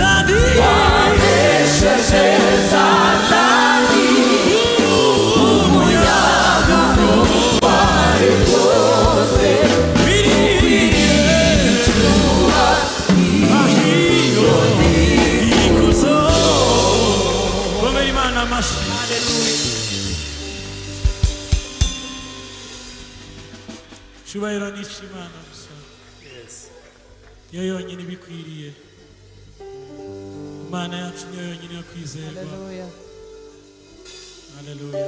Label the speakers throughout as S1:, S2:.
S1: Satani cyubahiro n'ishimana gusa yo yonyine ibikwiriye Imana yacu niyo yonyine yo kwizerwa haleluya haleluya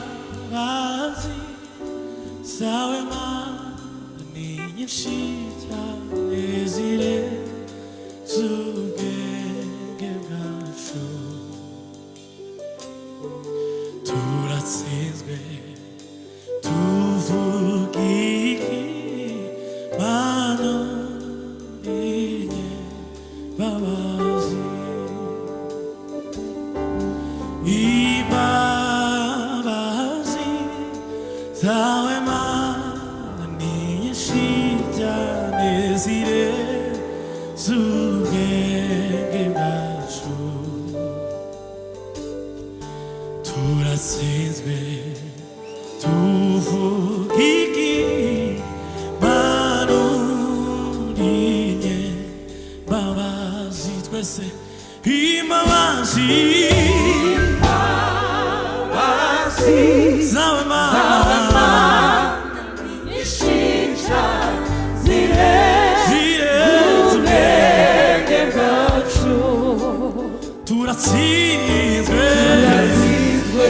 S1: imbabazi zawe Mana ni nyinshi cyane zirenze ubwenge bwacu turatsinzwe tuvuga iki Mana imbabazi imbabazi zawe Mana ni nyinshi cyane zirenze ubwenge bwacu turatsinzwe tuvuga iki Mana imbabazi twese imbabazi zawe Mana
S2: nishinja zirenze ubwenge bwacu
S1: turatsinzwe
S2: turatsinzwe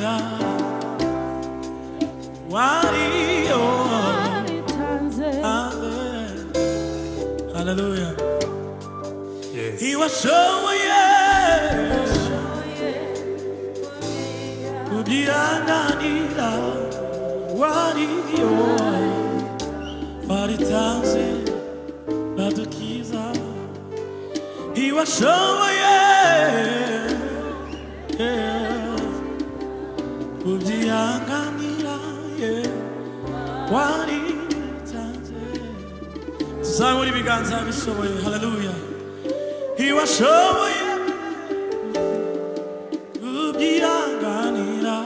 S1: kwihanganira wariyo. Amen. Hallelujah.
S3: Yes.
S1: Ntiwashoboye kubyihanganira wariyo waritanze badukiza. Ntiwashoboye kubyihanganira waritanze. Tuzamure ibiganza bishoboye. Hallelujah. Ntiwashoboye kubyihanganira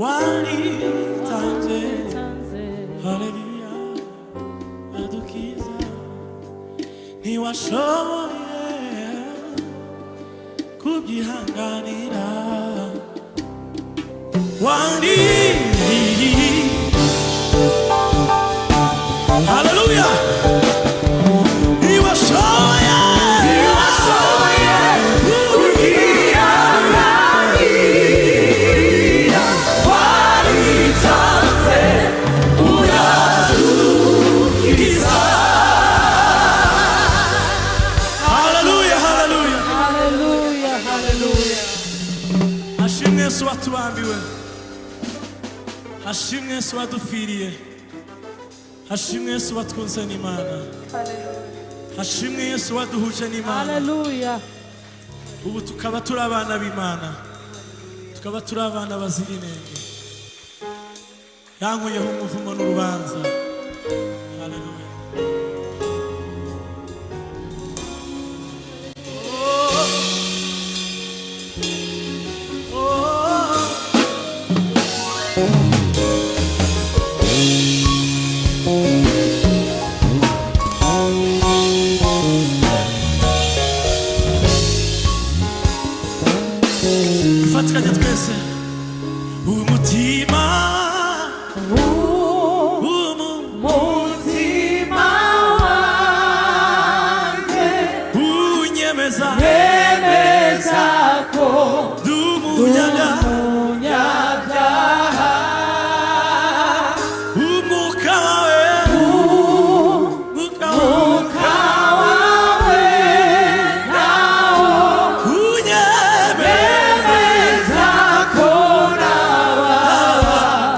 S1: waritanze. Hallelujah. Badukiza. Ntiwashoboye kubyihanganira wari. Hallelujah. Ntiwashoboye
S2: kubyihanganira waritanze uradukiza.
S1: Hallelujah, hallelujah.
S2: Hallelujah, hallelujah.
S1: Hashimwe Yesu watubambiwe, hashimwe Yesu wadupfiriye, hashimwe Yesu watwunze n'Imana, hashimwe Yesu waduhuje n'Imana.
S2: Hallelujah.
S1: Ubu tukaba turi abana b'Imana, tukaba turi abana bazira inenge. Yankuyeho umuvumo n'urubanza. Hallelujah. Fatikanya twese umutima
S2: Umutima wanjye
S1: unyemeza
S2: yemeza ko
S1: ndi umunyabyaha.
S2: umunyabyaha.
S1: Umwuka wawe umwuka wawe
S2: Umwuka wawe nawo
S1: unyemeza
S2: yemeza ko nababariwe.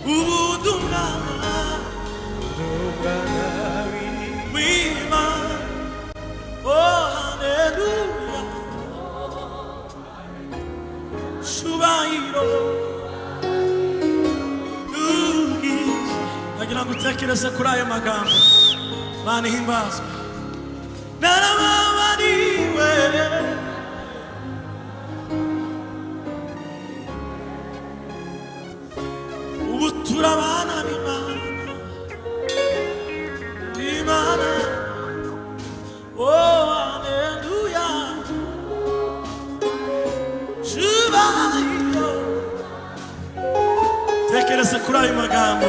S1: ubudungana w'Imana. Oh haleluya, shubahiro ubwiza. Nagira ngo utekereze kuri ayo magambo. Mana himbazwe, narababariwe ubu turabana b'Imana. Oh haleluya, shubahiro. Tekereza kuri ayo magambo.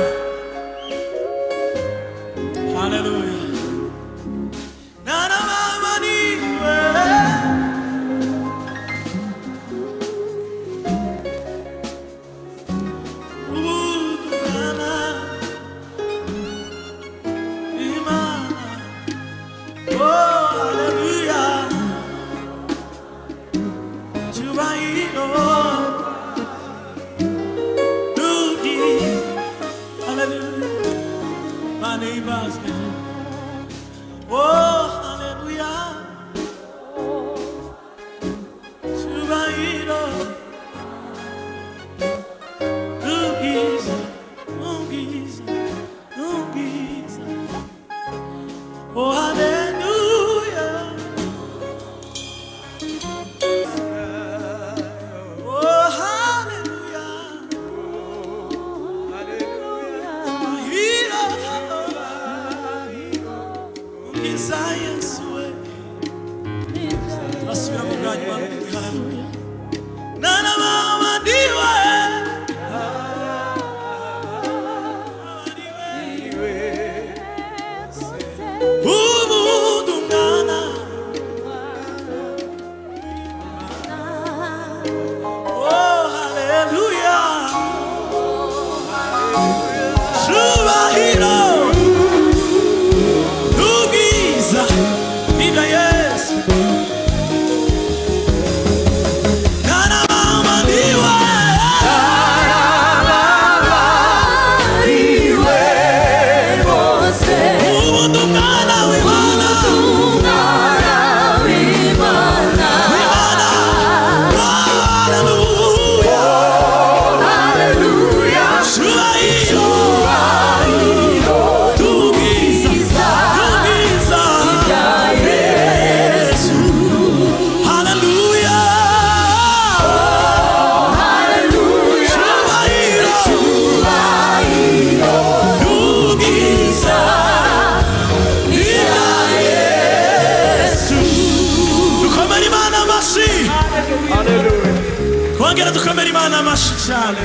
S1: Haleluya, narababariwe ubudungana w'Imana. Oh haleluya, shubahiro ubwiza. Haleluya, Mana himbazwe. Oh hallelujah, shubahiro ubwiza, ubwiza, ubwiza. Oh hallelujah, oh hallelujah, shubahiro ubwiza Yesu we. Turasubira mu bwanyu bantu. Haleluya, narababariwe ubudungana. Oh haleluya, shubahiro ubwiza bwa Yesu. Narababariwe ubudungana w'Imana. W'Imana. Haleluya, shubahiro ubwiza, ubwiza bwa Yesu. Haleluya, shubahiro ubwiza bwa Yesu. Dukomere Imana amashyi. Twongere dukomere Imana amashyi cyane.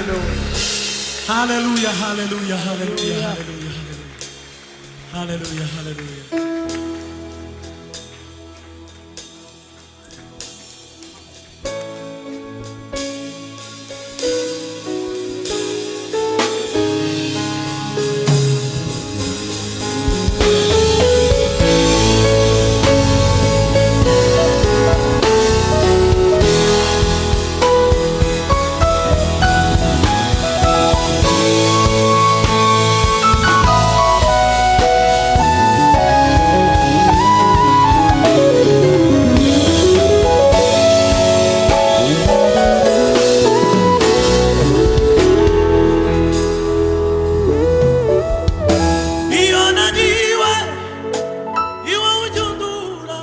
S1: Haleluya, haleluya, haleluya, haleluya, haleluya, haleluya. Iona niwe, iwa ujundura.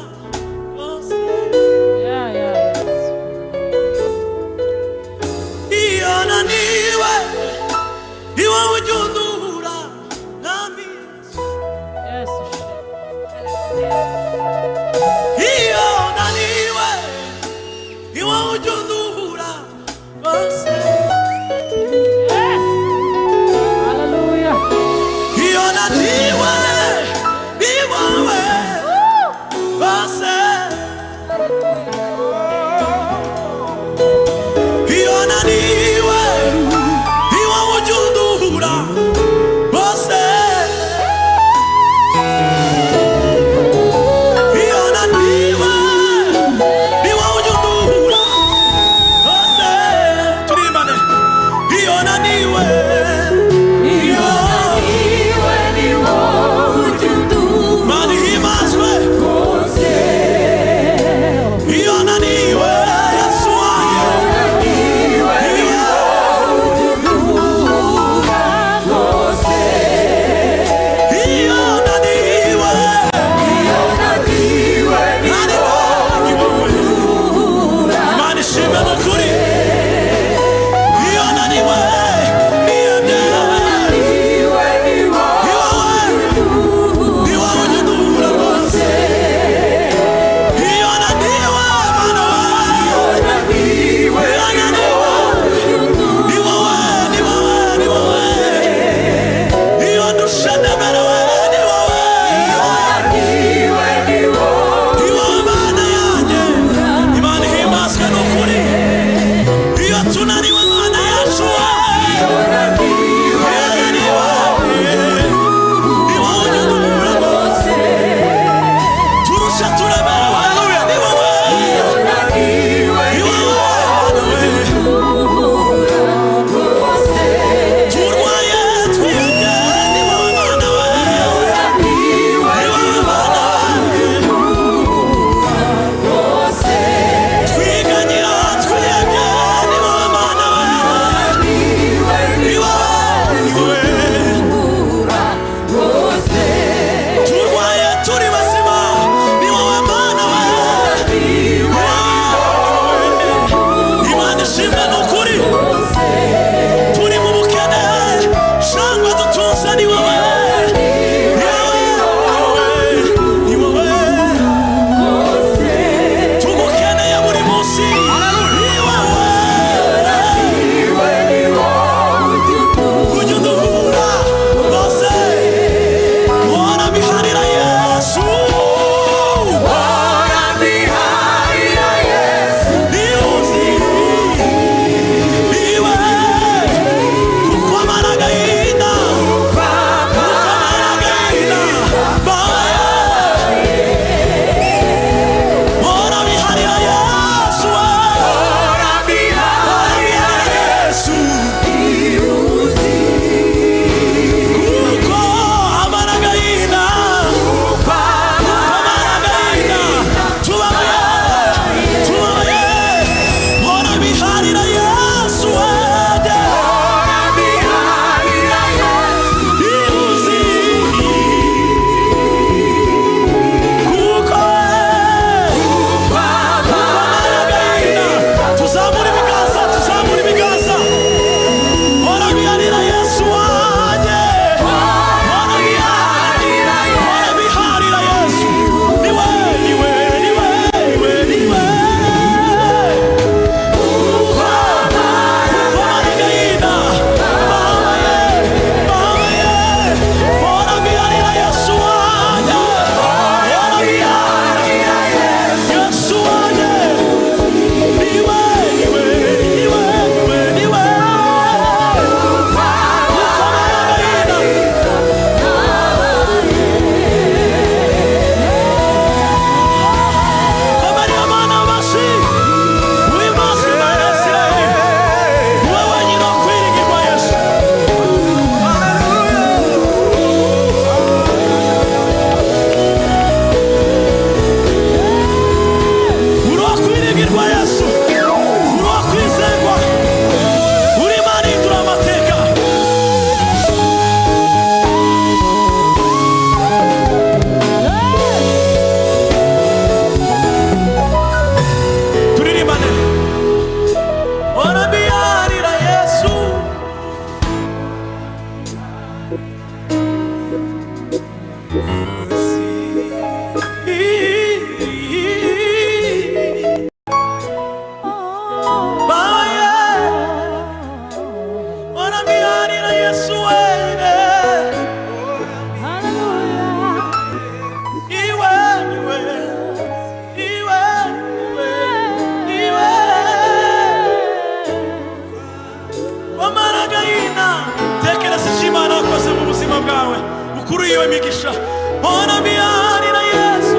S1: ukuriwe imigisha mpora mbiharira Yesu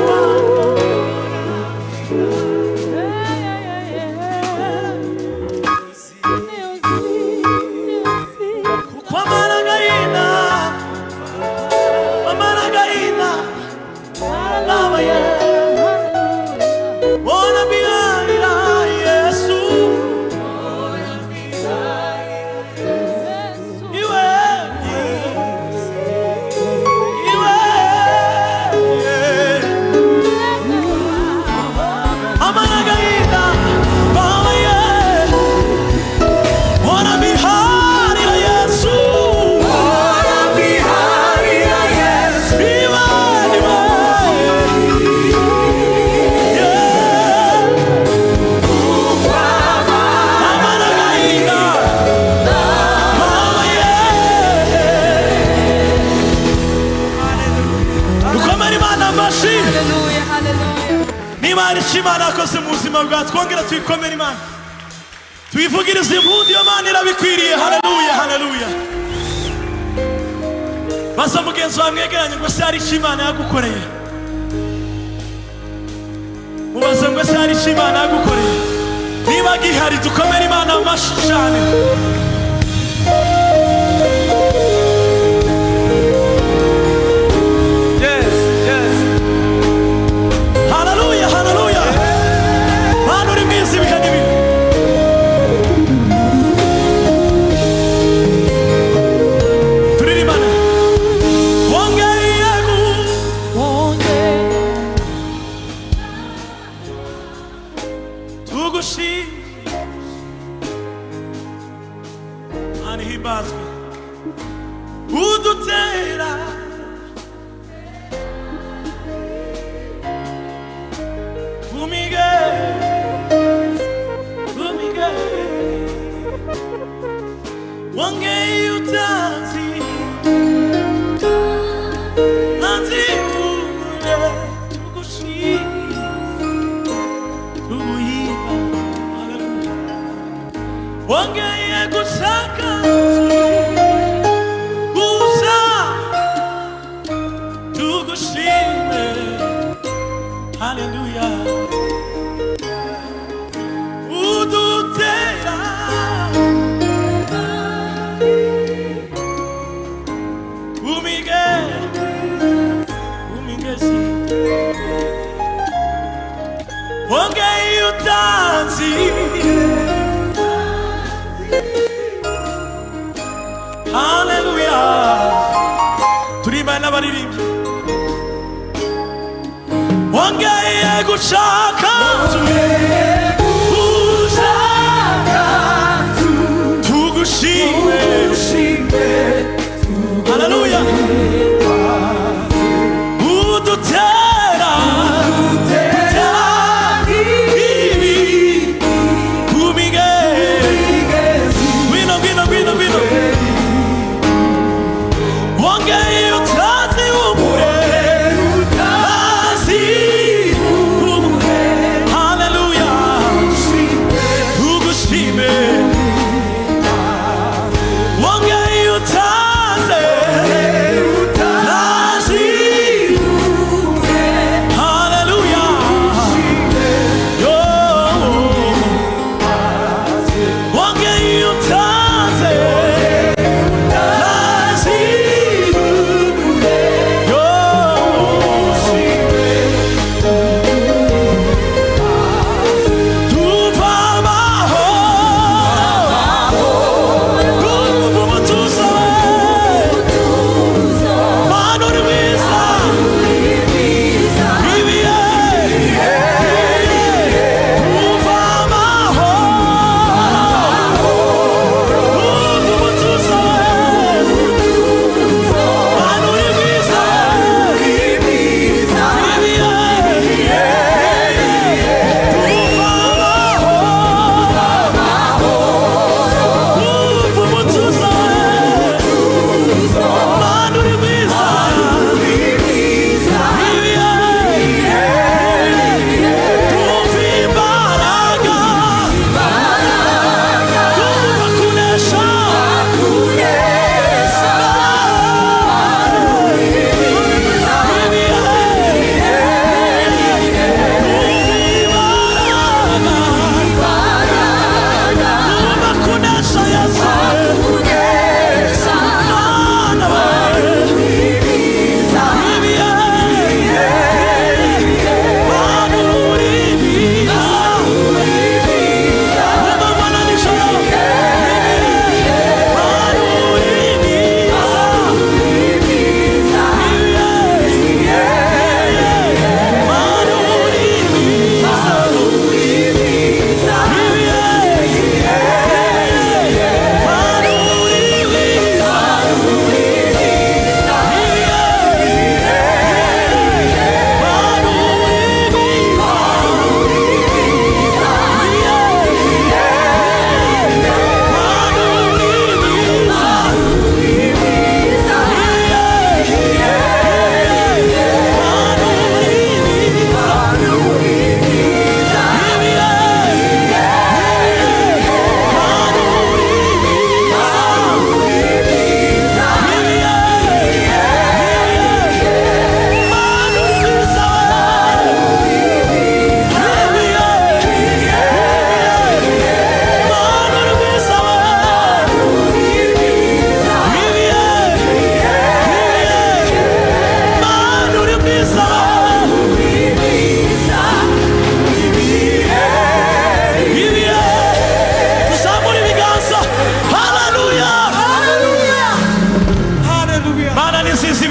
S1: kuko amaragaina nabaye mpora mbiharira Yesu Imana akoze mu buzima bwacu twongera tuyikomere Imana tuyivugirize impundu iyo Mana irabikwiriye. Haleluya haleluya. Baza mugenzi wawe mwegeranye ngo se hari icyo Imana yagukoreye, mubaze ngo se hari icyo Imana yagukoreye. Niba gihari dukomere Imana amashyi cyane. Udutera wangei utazi nazi ule tugushi tuguhiba. Wangei gusaka haleluya. Udutera umigezi wongei utazi haleluya. Turima n'abaririmbyi wongeye gushaka tugushime. Haleluya. Udutera kumigezi wino wongeye utazi umure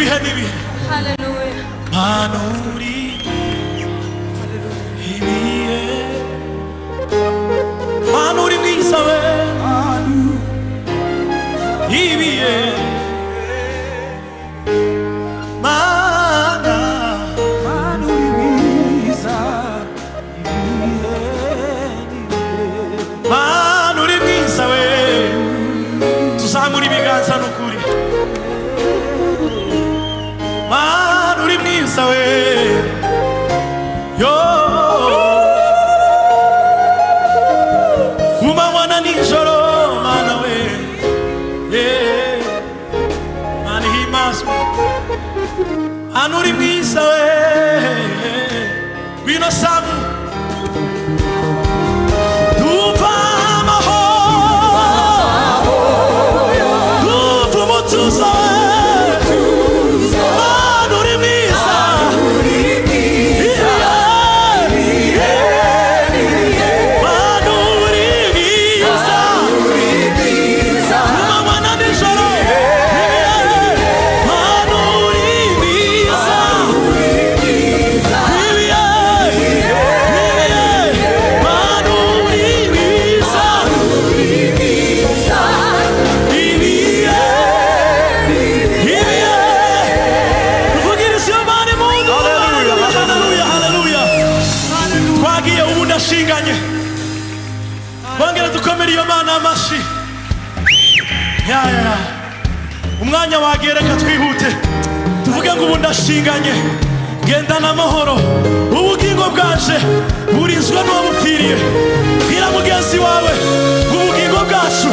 S1: ibihe n'ibihe
S2: Hallelujah.
S1: Mana uri ibihe Mana uri mwiza we ibihe Mana uri mwiza Mana uri mwiza we tuzamura ibiganza n'ukuri Mana uri mwiza we yo kumanywa na nijoro Mana we yeah Mana himbazwe Mana uri mwiza we wino samu Duva amahoro Duva umutuzo Mana uri mwiza Mana uri mwiza kumanywa na nijoro Mana uri mwiza Shinganye bongera dukomere iyo Mana amashi ya umwanya wagereka twihute tuvuge ngo ubu ndashinganye gendana amahoro ubugingo bwaje burinzwe n'uwabupfiriye bwira mugenzi wawe ubugingo bwacu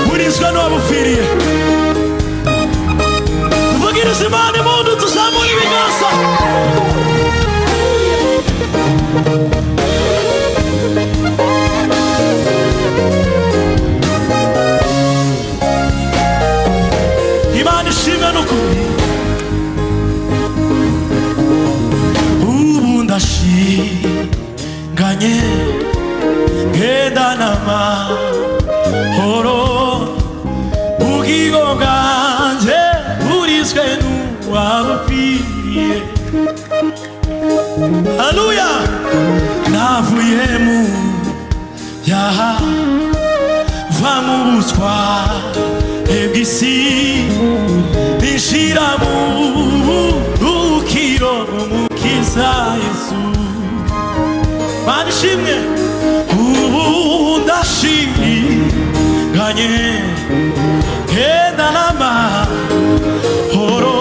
S1: burinzwe n'uwabupfiriye tuvugirize Imana impundu tuzamure ibiganza Imana ishimwe n'ukuri ubu ndashinganye ngendana amahoro ubugingo bwanjye burinzwe n'uwabupfiriye Haleluya navuye mu yaha va mu butware bw'isi nishira mu buruhukiro umukiza Yesu Mana ishimwe ubu ndashinganye gendana amahoro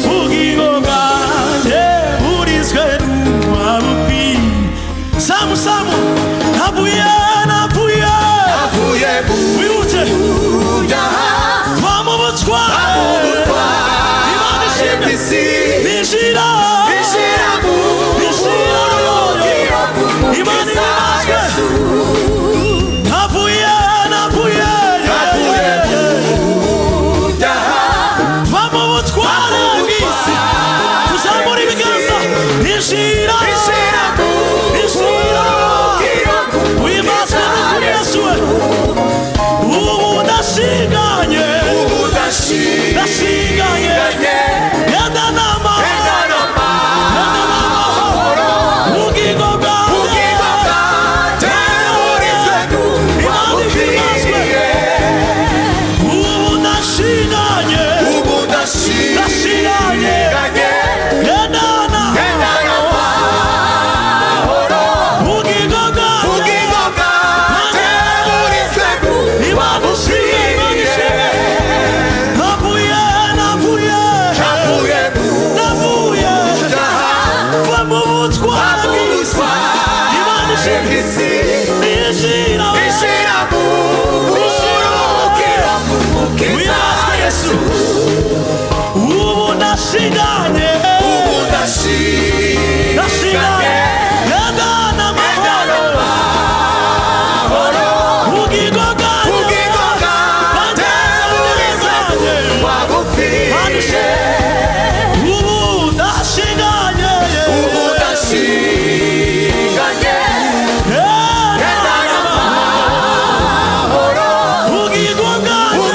S1: ubugingo bwanjye burinzwe n'uwabupfiriye Samu navuye wihute va mu butware Imana ishimwe nishira Imana imbazwe navuye va mu butware bw'isi tuzamura ibiganza nishira wimbazwe n'ukuri Yesu we ubu ndashinganye gendana amahoro ubugingo bwanjye Imana imbazwe ubu ndashinganye gendana ubugingo bwanjye Imana ishimwe navuye va mu butware bw'isi Imana ishimwe nishira wimbazwe Yesu ubu ndashinganye gendana amahoro ubugingo bwanjye Imana ishimwe ubu ndashinganye ubugingo bwanjye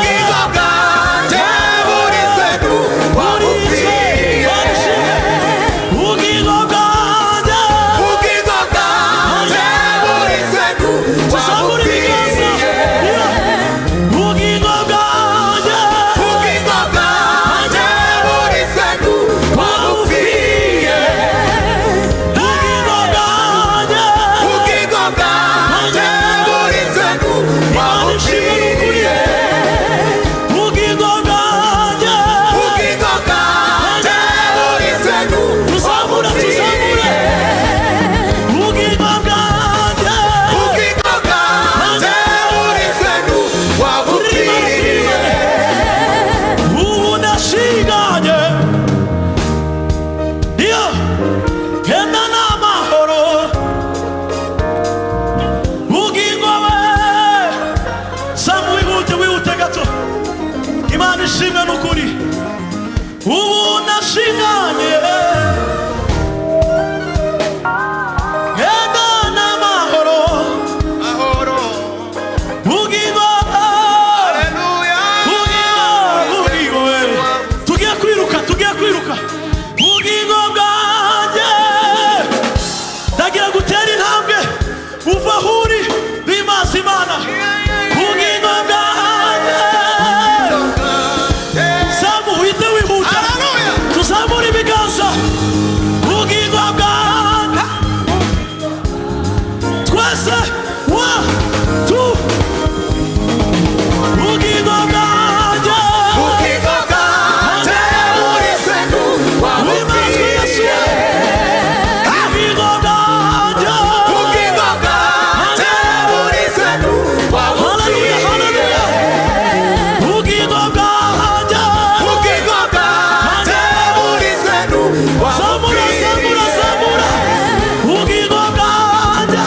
S1: by'ukuri ubu nashinganye genda n'amahoro bugingo bugingo tugiye kwiruka bugingo bwanjye ndagira gutera intambwe uva aho uri bimaze Imana bugingo bwanjye samu uhite wihuta tuzamura ibiganza bugingo bwanjye twese 1 2 bugingo bwanjye wimazwe Yesu bugingo bwanjye haleluya haleluya bugingo bwanjye zamura zamura zamura bugingo bwanjye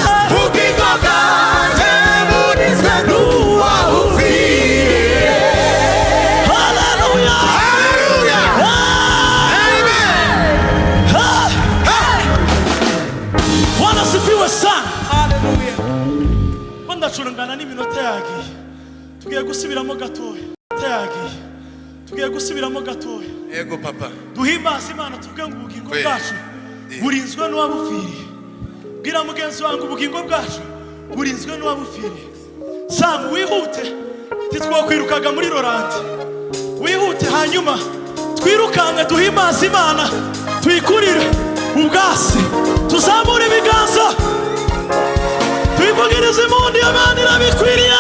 S1: haleluya Bwana sifiwe sana ko ndacurangana n'iminota yagiye tugiye gusubiramo gatoya
S3: Ego papa.
S1: duhimbaze Imana tuvuge ngo ubugingo
S3: Kwe.
S1: bwacu burinzwe n'uwabupfiriye bwira mugenzi wangu ubugingo bwacu burinzwe n'uwabupfiriye Sam wihute titwokwirukaga muri Laurent wihute hanyuma twirukange duhimbaze Imana tuyikurire ubwasi tuzamure ibiganza tuyivugirize impundu y'Imana irabikwiriye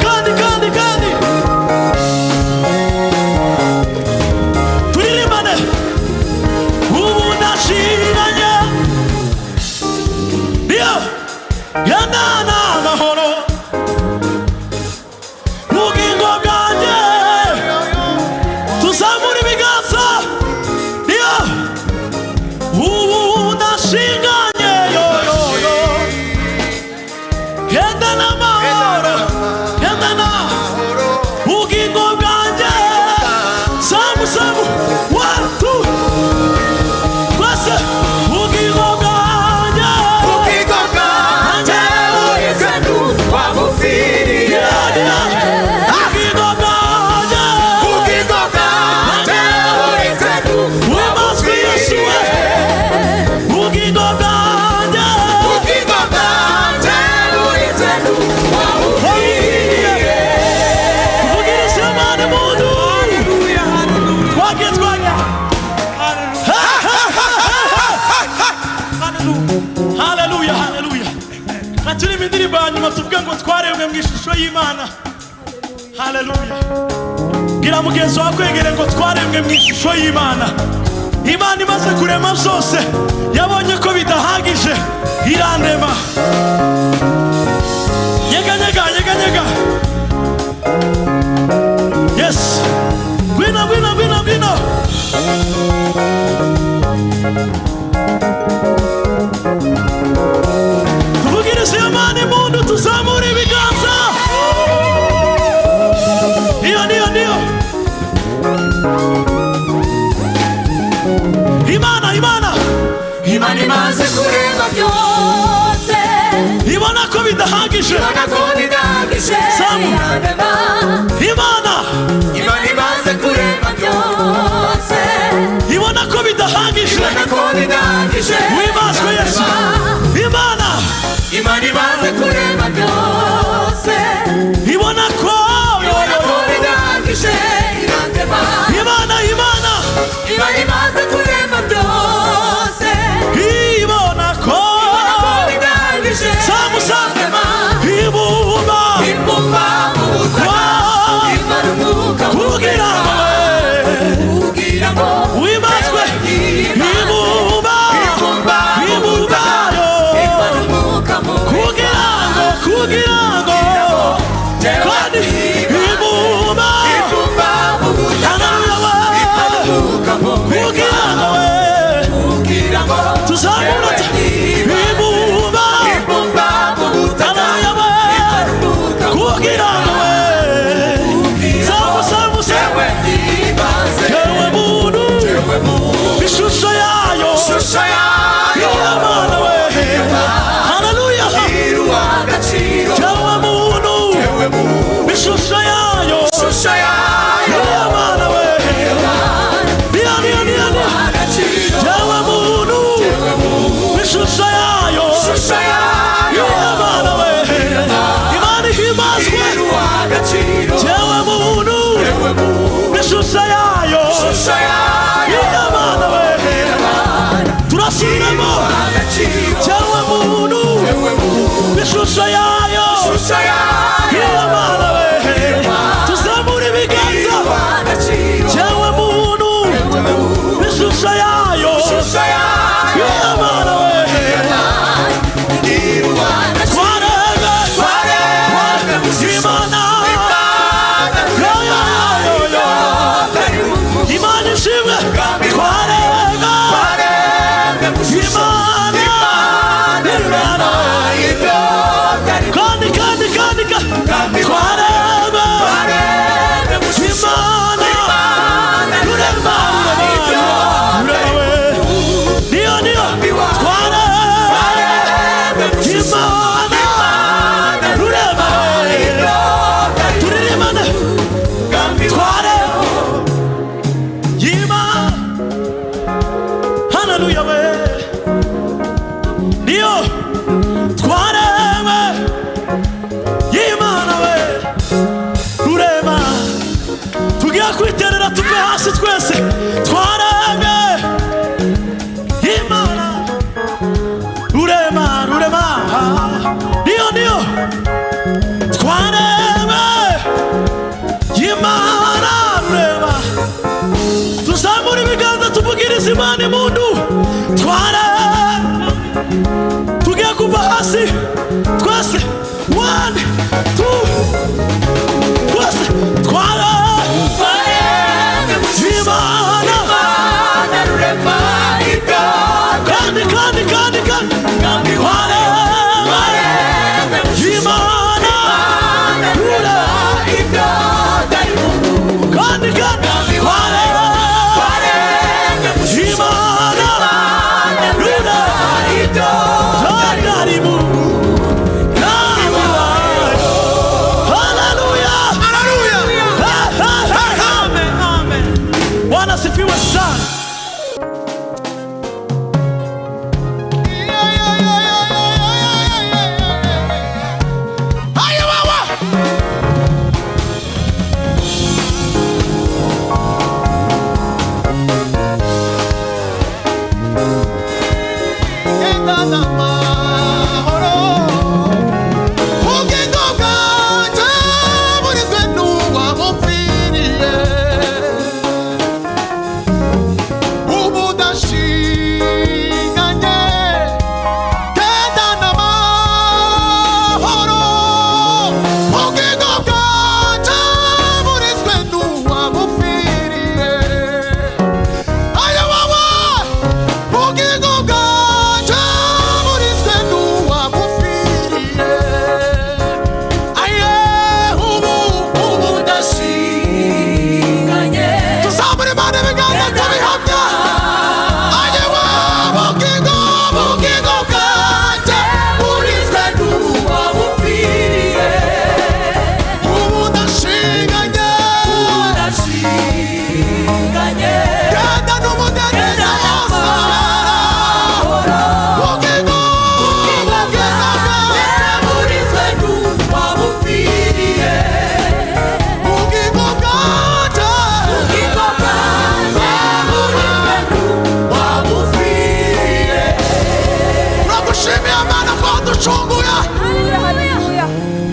S1: kandi turirimbane ubu ndashinganye niyo genda n'amahoro bugingo bwanjye tuzamura ibiganza niyo ubu ndashinganye yoyoyo genda n'amahoro genda na bugingo bwanjye samu 1 2 twese bugingo bwanjye bugingo bwanjye wimazwe Yesu bugingo bwanjye tuvugirize Imana impundu twagiye haleluya haleluya naturirimba indirimbo ya nyuma tuvuge ngo twaremwe mu ishusho y'Imana haleluya gira mugenzi wawe kwegere ngo twaremwe mu ishusho y'Imana Imana imaze kurema byose yabonye ko bidahagije irandema nyega yes gwina tuvugirize Imana impundu tuzamure ibiganza niyo Imana
S2: imaze kurema byose
S1: ibona ko bidahagije Samu Imana
S2: imaze kurema byose
S1: ibona ko bidahagije wimazwe Yesu Imana
S2: imaze kurema byose
S1: ibona ko
S2: bidahagije
S1: Imana
S2: imaze kurema byose
S1: ibona ko
S2: bidahagije
S1: Samu ibumba
S2: mu butaka
S1: kugira ngo wimazwe ibumba ishusho yayo iyo mana we tuzamura ibiganza cyawe muntu ishusho yayo iyo mana we Imana ishimwe twarega Imana kandi twarega Imana rurema niyo twarega Imana rurema turirimane twarega Hallelujah we niyo twareme y'Imana we rurema tugiye kwiterera tuve hasi twese twareme y'Imana rurema niyo twareme y'Imana rurema tuzamura ibiganza tuvugiriza Imana impundu tware tugiye kuva hasi twese 1 2 twese tware Imana rurema kandi tware Imana rurema kandi tware Sifiwe sana. Haya baba. Enda na mahoro. Ugengo kanje muri zenu wa mufiriye.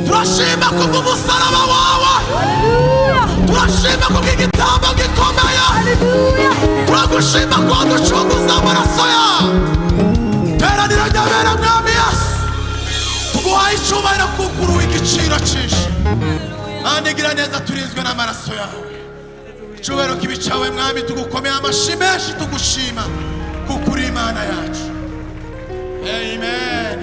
S1: Turashima kubw'umusaraba wawe, turashima kubw'igitambo gikomeye, turagushima ko waducunguza amaraso yawe. Teraniro ry'abera mwami Yesu, tuguhaye icyubahiro kuko uri uw'igiciro cyinshi, kandi gira neza turinzwe n'amaraso yawe. Icyubahiro kibi cyawe mwami, tugukomeye amashyi menshi tugushima kuko uri Imana yacu. Amen.